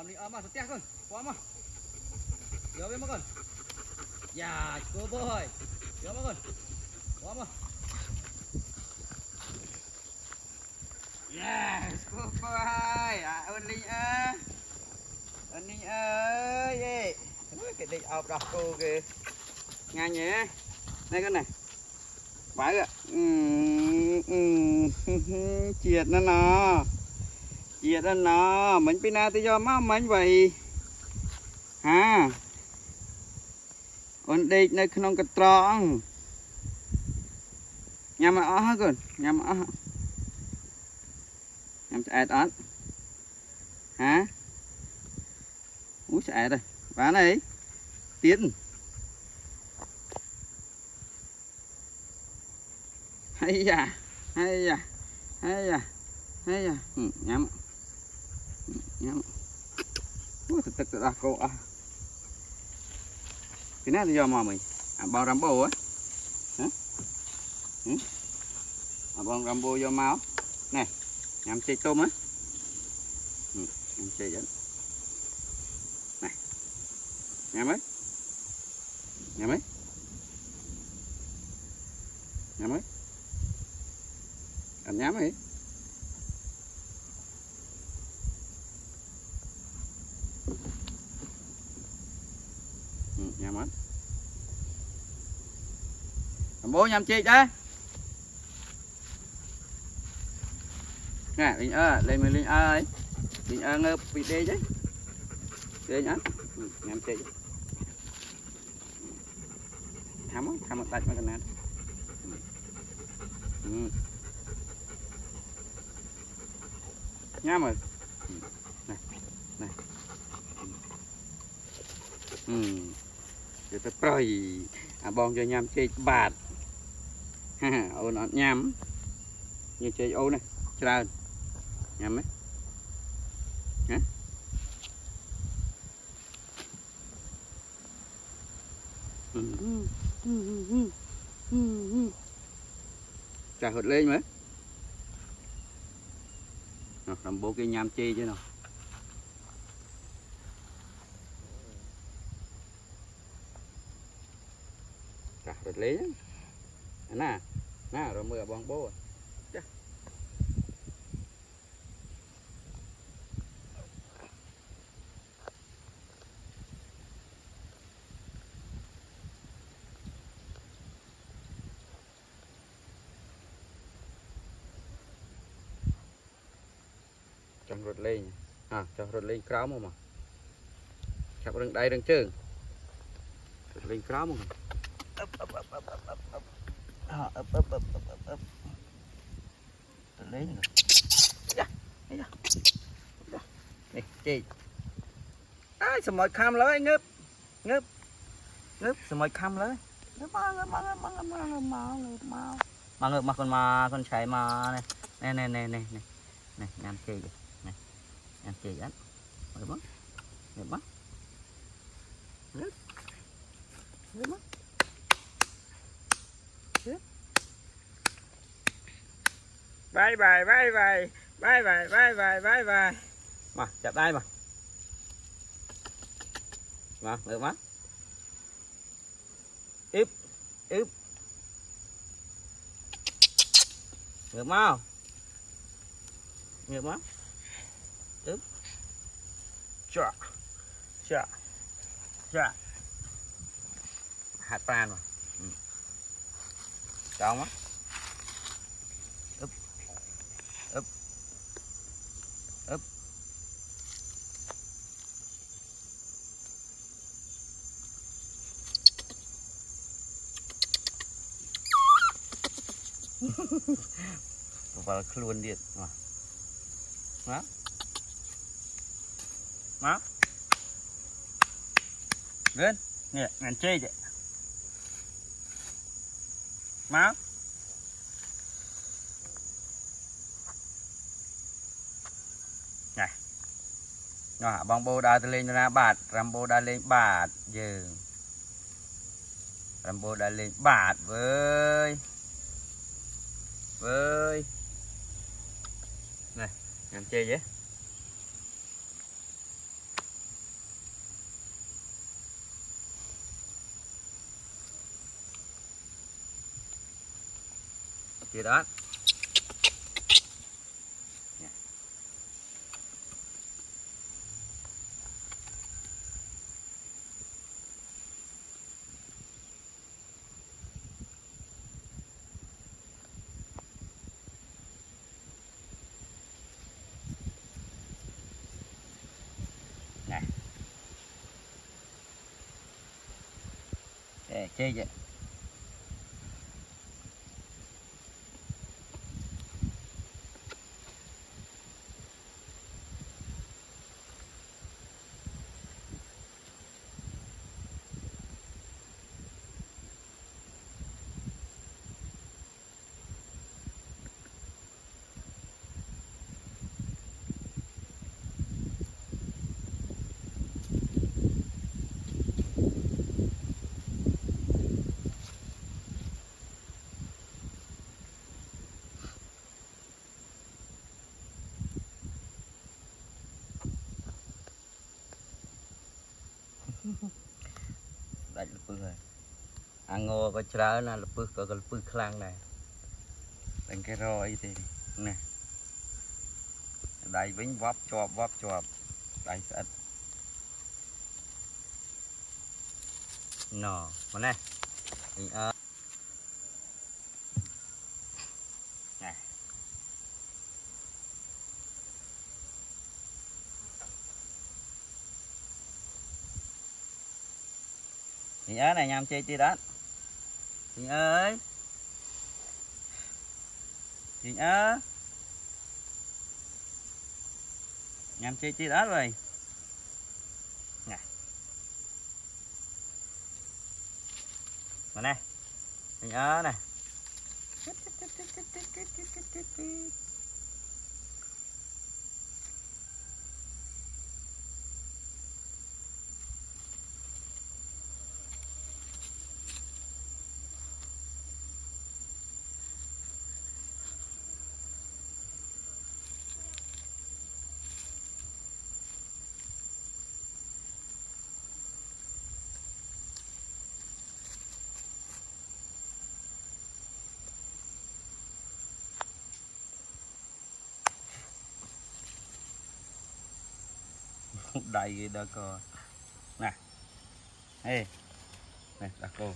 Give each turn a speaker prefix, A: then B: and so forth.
A: Còn đi mà sụt con. Qua mà. Vô bên mà con. Dạ, cô boy. Vô mà con. Qua mà. Yes, cô boy. À ơn Linh ơi. Ơn Linh ơi. Cái định ọc đọc cô kìa. Ngay nhé. Đây con này. Phải ạ. Chiệt nó. Chiệt nó. Mình pina tôi cho má mình vậy. Ha. Ổn định nơi không có tròn. Nhằm mà ớt con. Nhằm mà ớt. Nhằm chạy ớt. Hả? Úi chạy đây. Bán này. Tiến. Hay da. Hay da. Hay da. Hay da. Nhắm. Nhắm. Ủa thật thật là cô à. Cái này thì do mà mình. À bao Rambo á. Hả? À bao Rambo do máu. Nè. Nhắm chơi tôm á. Nhắm chơi dẫn. Này. Nhắm ấy. Nhắm ấy. Nhắm ấy. Anh nhắm ấy. Nhắm ấy. Bố nhắm chị đấy. Nè Linh ơi, lên mình Linh ơi. Linh ơi ngợp bị đê chứ. Đê nhá. Nhắm chị. Thăm một tay mà cái này. Nhắm rồi. Này. Này. Để tôi proi à bong cho nhắm chơi bạt. Ha ô nó nhắm. Như chơi ô này, trơn. Nhắm ấy. Hả? Chà hụt lên mấy. Làm bố kia nhắm chi chứ nào. Chà hụt lên. Nè. Nè rồi mưa bong bố. Chà. Trong rụt lên à cho rụt lên kéo mà chặt rừng đây rừng chừng rụt lên kéo mà lên này chị ai sao mọi cam lấy ngớp ngớp ngớp sao mọi cam lấy ngớp mà con chạy mà này này nhằm chị này nhằm chị á rồi mất rồi mất rồi mất bye bye bye bye bye bye bye bye bye bye mà chặt tay mà được má ướp được má không được má ướp chà hạt pan mà tròn á ướp và luôn điện mà má lên nè ngàn chê vậy má này nó bong bô đa lên ra bạt Rambo đa lên bạt giờ Rambo đa lên bạt với này ngàn chê vậy Thì đó. Này. Để chơi vậy. Đấy là bự rồi. Ăn ngô có chả là bự có cái bự khang này. Đánh cái roi thì nè. Đây bánh vóp chọp. Đây sẽ nọ mà nè. Nè. Chị ơi này nhằm chơi chi đó. Chị ơi. Chị ơi. Nhằm chơi chi đó rồi. Nè. Mà nè. Chị ơi nè. Đầy đó cô nè, ê nè đặt cô